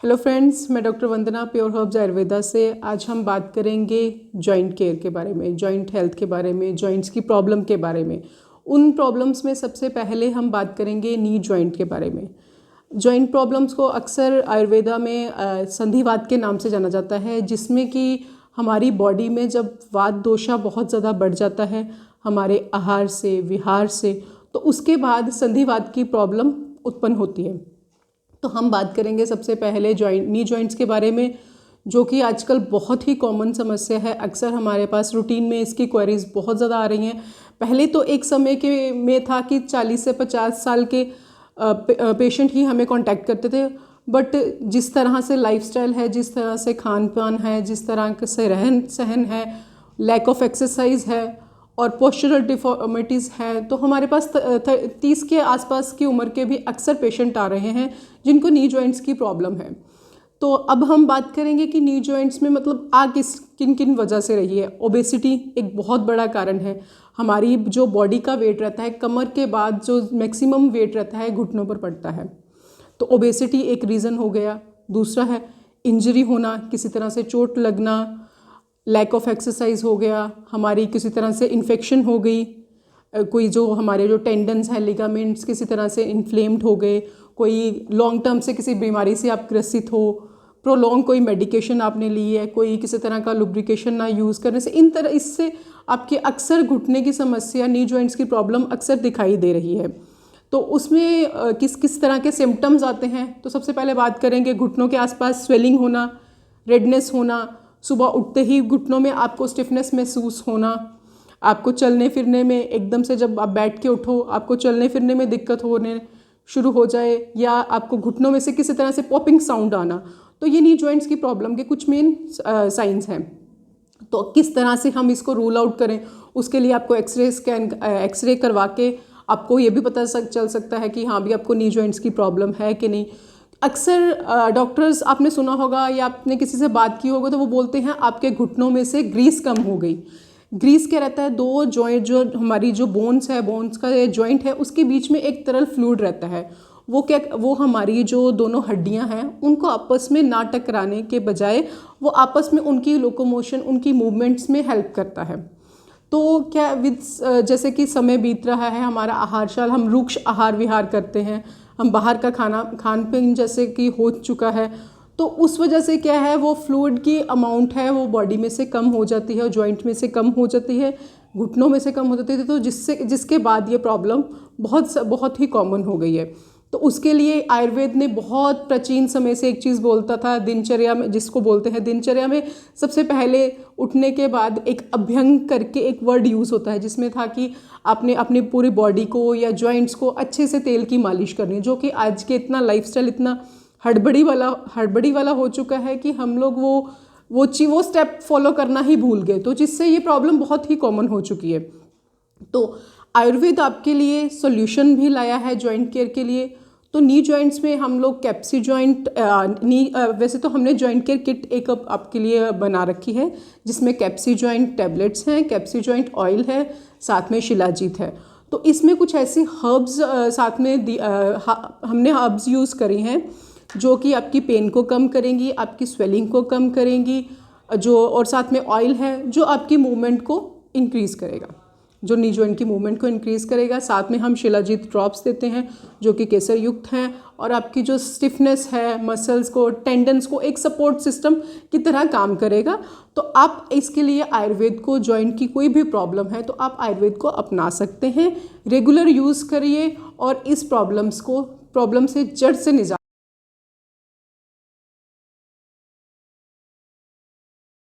Hello friends, मैं doctor वंदना pure herbs Ayurveda से। आज हम बात करेंगे जॉइंट केयर के बारे में, जॉइंट हेल्थ के बारे में, जॉइंट्स की प्रॉब्लम के बारे में। उन प्रॉब्लम्स में सबसे पहले हम बात करेंगे नी जॉइंट के बारे में। जॉइंट प्रॉब्लम्स को अक्सर आयुर्वेदा में संधिवात के नाम से जाना जाता है, जिसमें कि हमारी बॉडी में जब वात दोषा बहुत ज़्यादा बढ़ जाता है हमारे आहार से, विहार से, तो उसके बाद संधिवात की प्रॉब्लम उत्पन्न होती है। तो हम बात करेंगे सबसे पहले नी जॉइंट्स के बारे में, जो कि आजकल बहुत ही कॉमन समस्या है। अक्सर हमारे पास रूटीन में इसकी क्वेरीज बहुत ज़्यादा आ रही हैं। पहले तो एक समय के में था कि 40 से 50 साल के पेशेंट ही हमें कांटेक्ट करते थे, बट जिस तरह से लाइफस्टाइल है, जिस तरह से खान पान है, जिस तरह से रहन सहन है, लैक ऑफ एक्सरसाइज है और पोस्चरल डिफॉर्मिटीज़ हैं, तो हमारे पास 30 के आसपास की उम्र के भी अक्सर पेशेंट आ रहे हैं जिनको नी जॉइंट्स की प्रॉब्लम है। तो अब हम बात करेंगे कि नी जॉइंट्स में मतलब किन किन वजह से रही है। ओबेसिटी एक बहुत बड़ा कारण है। हमारी जो बॉडी का वेट रहता है, कमर के बाद जो मैक्सिमम वेट रहता है घुटनों पर पड़ता है, तो ओबेसिटी एक रीज़न हो गया। दूसरा है इंजरी होना, किसी तरह से चोट लगना, लैक ऑफ एक्सरसाइज हो गया, हमारी किसी तरह से इन्फेक्शन हो गई, कोई जो हमारे जो टेंडन्स हैं, लिगामेंट्स किसी तरह से इन्फ्लेम्ड हो गए, कोई लॉन्ग टर्म से किसी बीमारी से आप ग्रसित हो, प्रोलॉन्ग कोई मेडिकेशन आपने ली है, कोई किसी तरह का लुब्रिकेशन ना यूज़ करने से, इससे आपके अक्सर घुटने की समस्या, नी जॉइंट्स की प्रॉब्लम अक्सर दिखाई दे रही है। तो उसमें किस किस तरह के सिम्टम्स आते हैं, तो सबसे पहले बात करेंगे घुटनों के आसपास स्वेलिंग होना, रेडनेस होना, सुबह उठते ही घुटनों में आपको स्टिफनेस महसूस होना, आपको चलने फिरने में एकदम से जब आप बैठ के उठो आपको चलने फिरने में दिक्कत होने शुरू हो जाए, या आपको घुटनों में से किसी तरह से पॉपिंग साउंड आना, तो ये नी जॉइंट्स की प्रॉब्लम के कुछ मेन साइंस हैं। तो किस तरह से हम इसको रूल आउट करें, उसके लिए आपको एक्सरे करवा के आपको ये भी पता चल सकता है कि हाँ भी आपको नी जॉइंट्स की प्रॉब्लम है कि नहीं। अक्सर डॉक्टर्स, आपने सुना होगा या आपने किसी से बात की होगा, तो वो बोलते हैं आपके घुटनों में से ग्रीस कम हो गई। ग्रीस क्या रहता है, दो जॉइंट, जो हमारी जो बोन्स है, बोन्स का जॉइंट है, उसके बीच में एक तरल फ्लूइड रहता है। वो हमारी जो दोनों हड्डियां हैं उनको आपस में ना टकराने के बजाय वो आपस में उनकी लोकोमोशन, उनकी मूवमेंट्स में हेल्प करता है। तो क्या जैसे कि समय बीत रहा है, हमारा आहारशाल, हम रुक्ष आहार विहार करते हैं, हम बाहर का खान पीन जैसे कि हो चुका है, तो उस वजह से क्या है, वो फ्लूइड की अमाउंट है वो बॉडी में से कम हो जाती है, जॉइंट में से कम हो जाती है, घुटनों में से कम हो जाती है, तो जिसके बाद ये प्रॉब्लम बहुत ही कॉमन हो गई है। तो उसके लिए आयुर्वेद ने बहुत प्राचीन समय से एक चीज़ बोलता था, दिनचर्या में, जिसको बोलते हैं दिनचर्या में सबसे पहले उठने के बाद एक अभ्यंग करके एक वर्ड यूज़ होता है, जिसमें था कि आपने अपनी पूरी बॉडी को या जॉइंट्स को अच्छे से तेल की मालिश करनी, जो कि आज के इतना लाइफस्टाइल इतना हड़बड़ी वाला हो चुका है कि हम लोग वो स्टेप फॉलो करना ही भूल गए, तो जिससे ये प्रॉब्लम बहुत ही कॉमन हो चुकी है। तो आयुर्वेद आपके लिए सॉल्यूशन भी लाया है जॉइंट केयर के लिए। तो नी जॉइंट्स में हम लोग कैप्सी जॉइंट वैसे तो हमने जॉइंट केयर किट एक आपके लिए बना रखी है, जिसमें कैप्सी जॉइंट टैबलेट्स हैं, कैप्सी जॉइंट ऑयल है, साथ में शिलाजीत है। तो इसमें कुछ ऐसे हर्ब्स साथ में हमने हर्ब्स यूज़ करी हैं जो कि आपकी पेन को कम करेंगी, आपकी स्वेलिंग को कम करेंगी, और साथ में ऑयल है जो आपकी मूवमेंट को इंक्रीज़ करेगा, जो नी जॉइंट की मूवमेंट को इंक्रीज़ करेगा। साथ में हम शिलाजीत ड्रॉप्स देते हैं जो कि केसर युक्त हैं, और आपकी जो स्टिफनेस है, मसल्स को, टेंडन्स को एक सपोर्ट सिस्टम की तरह काम करेगा। तो आप इसके लिए आयुर्वेद को, जॉइंट की कोई भी प्रॉब्लम है तो आप आयुर्वेद को अपना सकते हैं, रेगुलर यूज़ करिए और इस प्रॉब्लम से जड़ से निजात